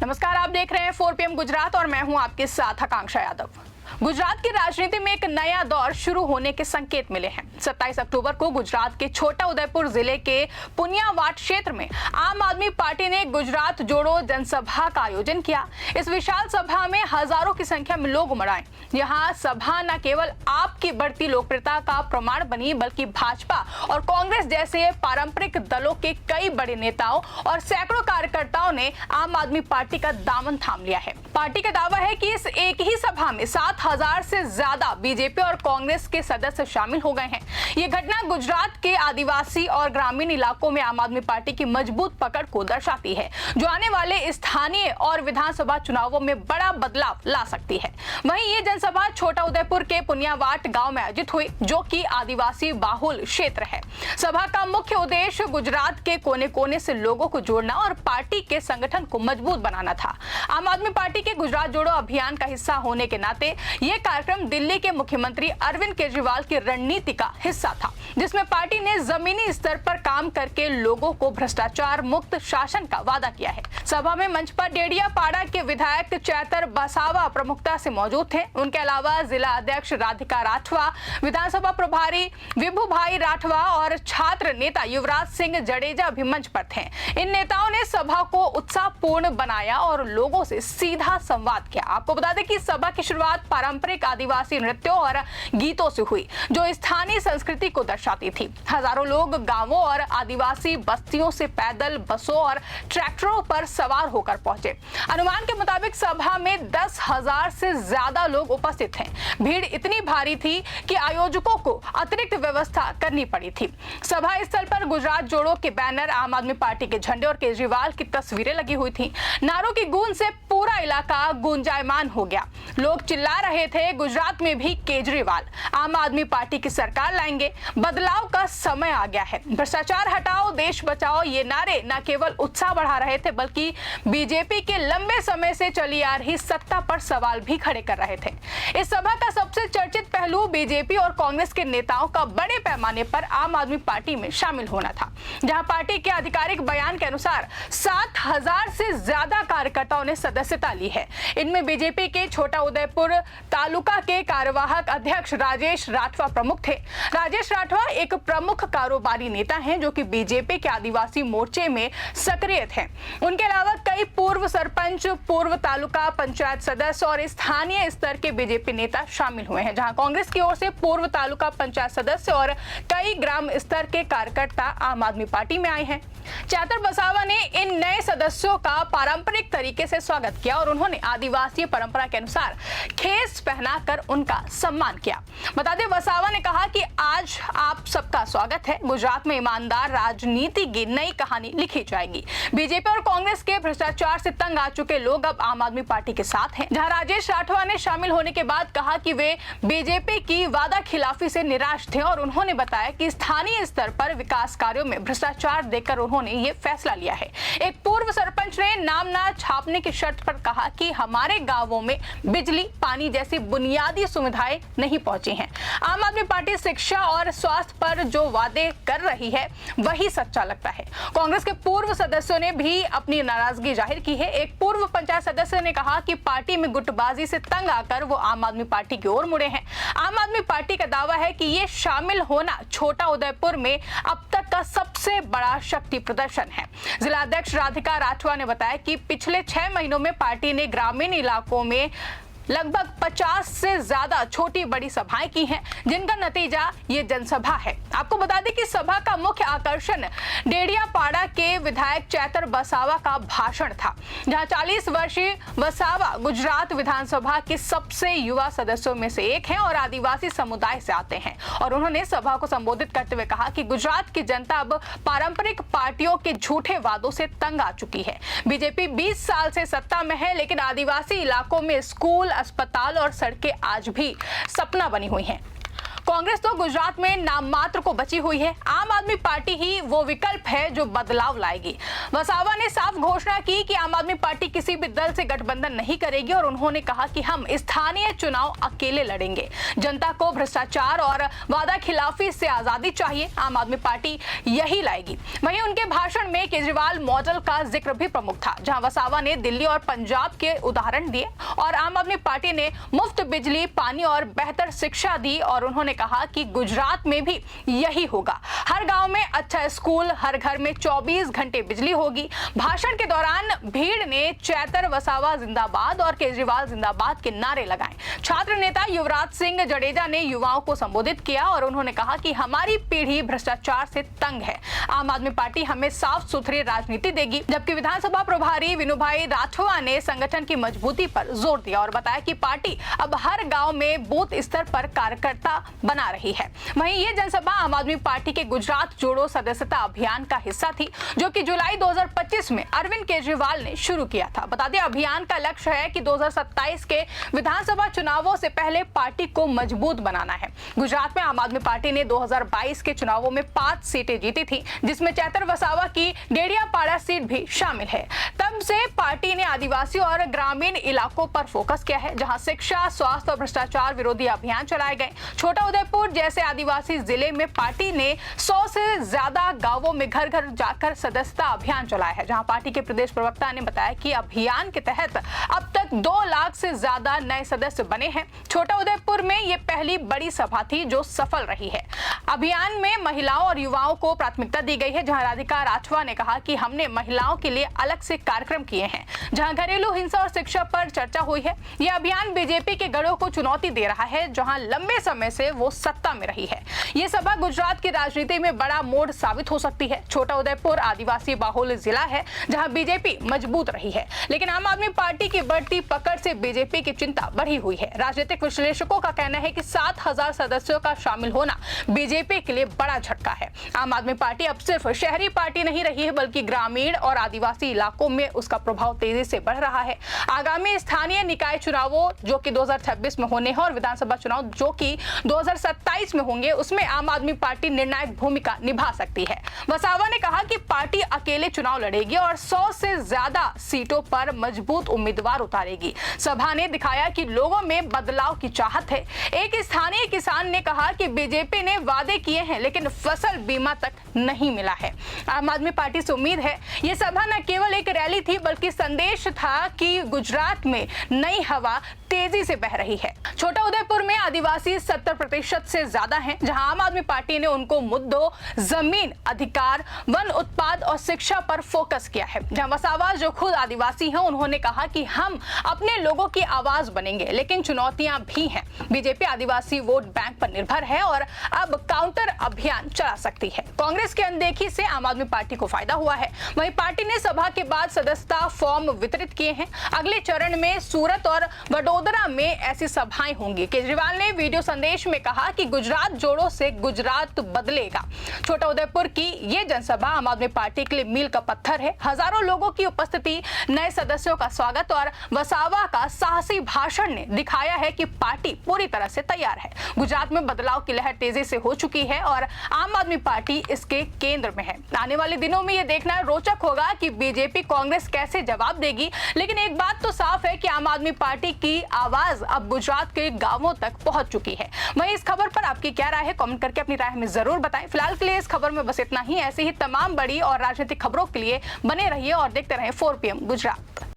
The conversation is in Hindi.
नमस्कार, आप देख रहे हैं 4 PM गुजरात और मैं हूं आपके साथ आकांक्षा यादव। गुजरात की राजनीति में एक नया दौर शुरू होने के संकेत मिले हैं। 27 अक्टूबर को गुजरात के छोटा उदेपुर जिले के पुनियावाट क्षेत्र में आम आदमी पार्टी ने गुजरात जोड़ो जनसभा का आयोजन किया। इस विशाल सभा में हजारों की संख्या में लोग उमड़ आए। यहाँ सभा न केवल आप की बढ़ती लोकप्रियता का प्रमाण बनी, बल्कि भाजपा और कांग्रेस जैसे पारंपरिक दलों के कई बड़े नेताओं और सैकड़ों कार्यकर्ताओं ने आम आदमी पार्टी का दामन थाम लिया है। पार्टी का दावा है कि इस एक ही सभा में 7,000 से ज्यादा बीजेपी और कांग्रेस के सदस्य शामिल हो गए हैं। ये घटना गुजरात के आदिवासी और ग्रामीण इलाकों में आम आदमी पार्टी की मजबूत पकड़ को दर्शाती है, जो आने वाले स्थानीय और विधानसभा चुनावों में बड़ा बदलाव ला सकती है। वहीं ये जनसभा छोटा उदेपुर के पुनियावाट गांव में आयोजित हुई, जो कि आदिवासी बाहुल क्षेत्र है। सभा का मुख्य उद्देश्य गुजरात के कोने कोने से लोगों को जोड़ना और पार्टी के संगठन को मजबूत बनाना था। आम आदमी पार्टी के गुजरात जोड़ो अभियान का हिस्सा होने के नाते यह कार्यक्रम दिल्ली के मुख्यमंत्री अरविंद केजरीवाल की रणनीति का हिस्सा था, जिसमें पार्टी ने जमीनी स्तर पर काम करके लोगों को भ्रष्टाचार मुक्त शासन का वादा किया है। सभा में मंच पर डेडियापाड़ा के विधायक चैतर बसावा प्रमुखता से मौजूद थे। उनके अलावा जिला अध्यक्ष राधिका राठवा, विधानसभा प्रभारी विभू भाई राठवा और छात्र नेता युवराज सिंह जडेजा भी मंच पर थे। इन नेताओं ने सभा को उत्साहपूर्ण बनाया और लोगों से सीधा संवाद किया। आपको बता दें कि सभा की शुरुआत पारंपरिक आदिवासी नृत्यों और गीतों से हुई, जो स्थानीय संस्कृति को दर्शाती थी। हजारों लोग गांवों और आदिवासी बस्तियों से पैदल, बसों और ट्रैक्टरों पर सवार होकर पहुंचे। अनुमान के मुताबिक सभा में 10,000 से ज्यादा लोग उपस्थित थे। भीड़ इतनी भारी थी कि आयोजकों को अतिरिक्त व्यवस्था करनी पड़ी थी। सभा स्थल पर गुजरात जोड़ो के बैनर, आम आदमी पार्टी के झंडे और केजरीवाल की तस्वीरें लगी हुई थी। नारों की गूंज से पूरा इलाका गुंजायमान हो गया। लोग चिल्ला रहे थे, गुजरात में भी केजरीवाल, आम आदमी पार्टी की सरकार लाएंगे, बदलाव का समय आ गया है, भ्रष्टाचार हटाओ, देश बचाओ। ये नारे न केवल उत्साह बढ़ा रहे थे, बल्कि बीजेपी के लंबे समय से चली आ रही सत्ता पर सवाल भी खड़े कर रहे थे। इस सभा का सबसे चर्चित पहलू बीजेपी और कांग्रेस के नेताओं का बड़े पैमाने पर आम आदमी पार्टी में शामिल होना था, जहां पार्टी के आधिकारिक बयान के अनुसार 7,000 से ज्यादा कार्यकर्ताओं ने सदस्यता ली है। इनमें बीजेपी के छोटा उदेपुर तालुका के कार्यवाहक अध्यक्ष राजेश राठवा प्रमुख थे। राजेश राठवा एक प्रमुख कारोबारी नेता हैं, जो कि बीजेपी के आदिवासी मोर्चे में सक्रिय थे। उनके अलावा कई पूर्व सरपंच, पूर्व तालुका पंचायत सदस्य और स्थानीय स्तर के बीजेपी नेता शामिल हुए हैं, जहां कांग्रेस की ओर से पूर्व तालुका पंचायत सदस्य और कई ग्राम स्तर के कार्यकर्ता आम आदमी पार्टी में आए हैं। चैतर बसावा ने इन नए सदस्यों का पारंपरिक तरीके से स्वागत किया और उन्होंने आदिवासी परंपरा के अनुसार खेस पहनाकर उनका सम्मान किया। बता दें, बसावा ने कहा कि आज आप सबका स्वागत है। गुजरात में ईमानदार राजनीति की नई कहानी लिखी जाएगी। बीजेपी और कांग्रेस के भ्रष्टाचार से तंग आ चुके लोग अब आम आदमी पार्टी के साथ हैं। जहां राजेश राठवा ने शामिल होने के बाद कहा कि वे बीजेपी की वादा खिलाफी से निराश थे और उन्होंने बताया कि स्थानीय स्तर पर विकास कार्यों में भ्रष्टाचार देखकर उन्होंने ये फैसला लिया है। एक पूर्व सरपंच ने नाम ना छापने की शर्त पर कहा कि हमारे गांवों में बिजली, पानी जैसी बुनियादी सुविधाएं नहीं पहुंची हैं। आम आदमी पार्टी शिक्षा और स्वास्थ्य पर जो वादे कर रही है, वही सच्चा लगता है। कांग्रेस के पूर्व सदस्यों ने भी अपनी नाराजगी जाहिर की है। एक पूर्व पंचायत सदस्य ने कहा कि पार्टी में गुटबाजी से तंग आकर वो आम आदमी पार्टी की ओर मुड़े हैं। आम आदमी पार्टी का दावा है कि ये शामिल होना छोटा उदेपुर में अब तक का सबसे बड़ा शक्ति प्रदर्शन है। जिला अध्यक्ष राधिका राठवा ने बताया कि पिछले 6 महीनों में पार्टी ने ग्रामीण इलाकों में लगभग 50 से ज्यादा छोटी बड़ी सभाएं की हैं, जिनका नतीजा ये जनसभा है। आपको बता दें कि सभा का मुख्य आकर्षण डेडियापाड़ा के विधायक चैतर बसावा का भाषण था, जहां 40 वर्षीय बसावा गुजरात विधानसभा के सबसे युवा सदस्यों में से एक हैं और आदिवासी समुदाय से आते हैं। और उन्होंने सभा को संबोधित करते हुए कहा कि गुजरात की जनता अब पारंपरिक पार्टियों के झूठे वादों से तंग आ चुकी है। बीजेपी 20 साल से सत्ता में है, लेकिन आदिवासी इलाकों में स्कूल, अस्पताल और सड़कें आज भी सपना बनी हुई हैं। कांग्रेस तो गुजरात में नाम मात्र को बची हुई है। आम आदमी पार्टी ही वो विकल्प है जो बदलाव लाएगी। वसावा ने साफ घोषणा की कि आम आदमी पार्टी किसी भी दल से गठबंधन नहीं करेगी और उन्होंने कहा कि हम स्थानीय चुनाव अकेले लड़ेंगे। जनता को भ्रष्टाचार और वादा खिलाफी से आजादी चाहिए, आम आदमी पार्टी यही लाएगी। वहीं उनके भाषण में केजरीवाल मॉडल का जिक्र भी प्रमुख था, जहां वसावा ने दिल्ली और पंजाब के उदाहरण दिए और आम आदमी पार्टी ने मुफ्त बिजली, पानी और बेहतर शिक्षा दी और उन्होंने कहा कि गुजरात में भी यही होगा। हर गांव में अच्छा स्कूल, हर घर में 24 घंटे बिजली होगी। भाषण के दौरान भीड़ ने चैतर वसावा जिंदाबाद और केजरीवाल जिंदाबाद के नारे लगाए। छात्र नेता युवराज सिंह जडेजा ने युवाओं को संबोधित किया और उन्होंने कहा कि हमारी पीढ़ी भ्रष्टाचार से तंग है, आम आदमी पार्टी हमें साफ सुथरी राजनीति देगी। जबकि विधानसभा प्रभारी विनुभाई राठवा ने संगठन की मजबूती पर जोर दिया और बताया कि पार्टी अब हर गांव में बूथ स्तर पर कार्यकर्ता बना रही है। वहीं ये जनसभा आम आदमी पार्टी के गुजरात जोड़ो सदस्यता अभियान का हिस्सा थी, जो कि जुलाई 2025 में अरविंद केजरीवाल ने शुरू किया था। बता दें, अभियान का लक्ष्य है कि 2027 के विधानसभा चुनावों से पहले पार्टी को मजबूत बनाना है। गुजरात में आम आदमी पार्टी ने 2022 के चुनावों में 5 सीटें जीती थी, जिसमें चैतर वसावा की डेडियापाड़ा सीट भी शामिल है। तब से पार्टी ने आदिवासी और ग्रामीण इलाकों पर फोकस किया है, जहां शिक्षा, स्वास्थ्य और भ्रष्टाचार विरोधी अभियान चलाए गए। छोटा उदयपुर जैसे आदिवासी जिले में पार्टी ने 100 से ज्यादा गांवों में घर घर जाकर सदस्यता अभियान चलाया है, जहां पार्टी के प्रदेश प्रवक्ता ने बताया कि अभियान के तहत अब तक 2 लाख से ज्यादा नए सदस्य बने हैं। छोटा उदयपुर में ये पहली बड़ी सभा थी जो सफल रही है। अभियान में महिलाओं और युवाओं को प्राथमिकता दी गई है, जहां राधिका राठवा ने कहा कि हमने महिलाओं के लिए अलग से कार्यक्रम किए हैं, जहां घरेलू हिंसा और शिक्षा पर चर्चा हुई है। यह अभियान बीजेपी के गढ़ों को चुनौती दे रहा है, जहां लंबे समय से वो सत्ता में रही है। ये सभा गुजरात की राजनीति में बड़ा मोड़ साबित हो सकती है। छोटा उदयपुर आदिवासी बाहुल्य जिला है, जहां बीजेपी मजबूत रही है, लेकिन आम आदमी पार्टी की बढ़ती पकड़ से बीजेपी की चिंता बढ़ी हुई है। राजनीतिक विश्लेषकों का कहना है कि 7000 सदस्यों का शामिल होना बीजेपी के लिए बड़ा झटका है। आम आदमी पार्टी अब सिर्फ शहरी पार्टी नहीं रही है, बल्कि ग्रामीण और आदिवासी इलाकों में उसका प्रभाव तेजी से बढ़ रहा है। आगामी स्थानीय निकाय चुनावों जो कि 2026 में होने हैं और विधानसभा चुनाव जो कि 2027 में होंगे, उसमें आम आदमी पार्टी निर्णायक भूमिका निभा सकती है। वसावा ने कहा कि पार्टी अकेले चुनाव लड़ेगी और 100 से ज्यादा सीटों पर मजबूत उम्मीदवार उतारेगी। सभा ने दिखाया कि लोगों में बदलाव की चाहत है। एक स्थानीय किसान ने कहा कि बीजेपी ने वादे किए हैं, लेकिन फसल बीमा तक नहीं मिला है। आम आदमी पार्टी से उम्मीद है ये सभा न केवल एक रैली थी, बल्कि संदेश था कि गुजरात में नई हवा तेजी से बह रही है। छोटा उदयपुर में आदिवासी 70% से ज्यादा हैं, जहां आम आदमी पार्टी ने उनको मुद्दों जमीन अधिकार, वन उत्पाद और शिक्षा पर फोकस किया है। जहां वसावा जो खुद आदिवासी हैं, उन्होंने कहा कि हम अपने लोगों की आवाज बनेंगे, लेकिन चुनौतियां भी हैं। बीजेपी आदिवासी वोट बैंक पर निर्भर है और अब काउंटर अभियान चला सकती है। कांग्रेस की अनदेखी से आम आदमी पार्टी को फायदा हुआ है। वहीं पार्टी ने सभा के बाद सदस्यता फॉर्म वितरित किए हैं। अगले चरण में सूरत और वडोदरा में ऐसी सभाएं होंगी। केजरीवाल ने वीडियो संदेश में कहा कि गुजरात जोड़ो से गुजरात बदलेगा। छोटा उदयपुर की ये जनसभा आम आदमी पार्टी के लिए मील का पत्थर है। हजारों लोगों की उपस्थिति, नए सदस्यों का स्वागत और वसावा का साहसी भाषण ने दिखाया है कि पार्टी पूरी तरह से तैयार है। गुजरात में बदलाव की लहर तेजी से हो चुकी है और आम आदमी पार्टी इसके केंद्र में है। आने वाले दिनों में यह देखना रोचक होगा कि बीजेपी कांग्रेस कैसे जवाब देगी, लेकिन एक बात तो साफ है कि आम आदमी पार्टी की आवाज अब गुजरात के गांवों तक पहुंच चुकी है। वहीं इस खबर पर आपकी क्या राय है, कमेंट करके अपनी राय हमें जरूर बताएं। फिलहाल के लिए इस खबर में बस इतना ही। ऐसे ही तमाम बड़ी और राजनीतिक खबरों के लिए बने रहिए और देखते रहें 4 PM गुजरात।